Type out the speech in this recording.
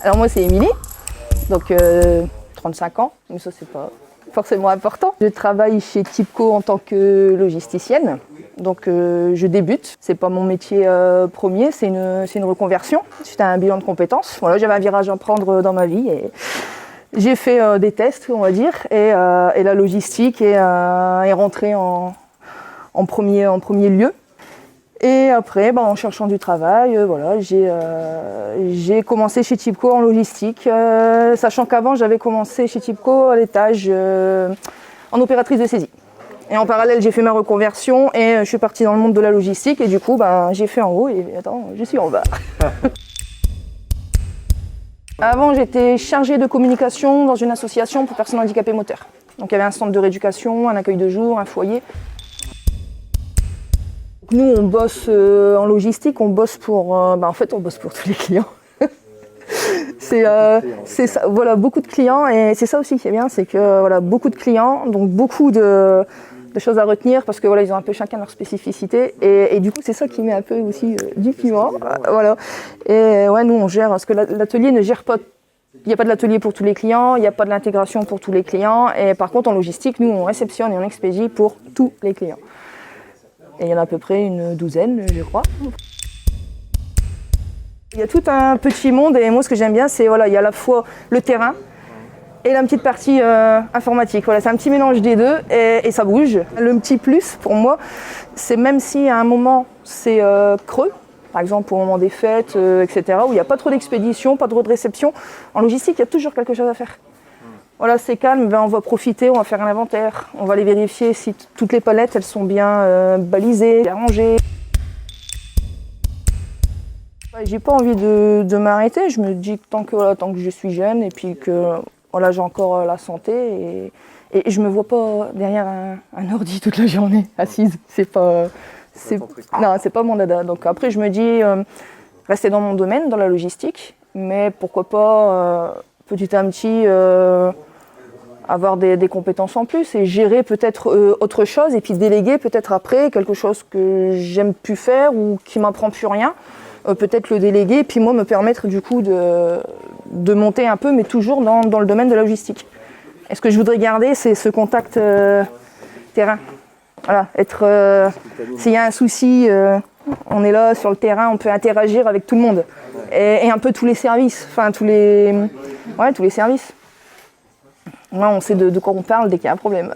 Alors moi c'est Émilie, donc 35 ans, mais ça c'est pas forcément important. Je travaille chez Tipco en tant que logisticienne, donc je débute. C'est pas mon métier premier, c'est une reconversion. C'était un bilan de compétences. Voilà, j'avais un virage à prendre dans ma vie et j'ai fait des tests, on va dire, et la logistique est rentrée en premier lieu. Et après, en cherchant du travail, voilà, j'ai commencé chez Tipco en logistique, sachant qu'avant j'avais commencé chez Tipco à l'étage en opératrice de saisie. Et en parallèle, j'ai fait ma reconversion et je suis partie dans le monde de la logistique et du coup, j'ai fait en haut et attends, je suis en bas. Avant, j'étais chargée de communication dans une association pour personnes handicapées moteurs. Donc il y avait un centre de rééducation, un accueil de jour, un foyer. Nous, on bosse en logistique, on bosse pour, en fait, on bosse pour tous les clients. C'est ça, voilà, beaucoup de clients et c'est ça aussi qui est bien, c'est que voilà, beaucoup de clients, donc beaucoup de choses à retenir parce que voilà, ils ont un peu chacun leur spécificité et du coup, c'est ça qui met un peu aussi du piment, voilà. Et ouais, nous, on gère, parce que l'atelier ne gère pas. Il n'y a pas de l'atelier pour tous les clients, il n'y a pas de l'intégration pour tous les clients et par contre, en logistique, nous, on réceptionne et on expédie pour tous les clients. Et il y en a à peu près une douzaine, je crois. Il y a tout un petit monde et moi ce que j'aime bien c'est voilà, il y a à la fois le terrain et la petite partie informatique. Voilà, c'est un petit mélange des deux et ça bouge. Le petit plus pour moi, c'est même si à un moment c'est creux, par exemple au moment des fêtes, etc., où il n'y a pas trop d'expédition, pas trop de réception, en logistique il y a toujours quelque chose à faire. Voilà, c'est calme, on va profiter, on va faire un inventaire, on va aller vérifier si toutes les palettes elles sont bien balisées, bien rangées. J'ai pas envie de m'arrêter, je me dis que tant que je suis jeune et puis que voilà, j'ai encore la santé et je me vois pas derrière un ordi toute la journée assise. C'est pas mon dada. Donc après je me dis rester dans mon domaine, dans la logistique, mais pourquoi pas petit à petit avoir des compétences en plus et gérer peut-être autre chose et puis déléguer peut-être après quelque chose que j'aime plus faire ou qui m'apprend plus rien, peut-être le déléguer et puis moi me permettre du coup de monter un peu mais toujours dans le domaine de la logistique. Et ce que je voudrais garder c'est ce contact terrain. Voilà, s'il y a un souci, on est là sur le terrain, on peut interagir avec tout le monde et un peu tous les services, enfin tous les services. Ouais, on sait de quoi on parle dès qu'il y a un problème.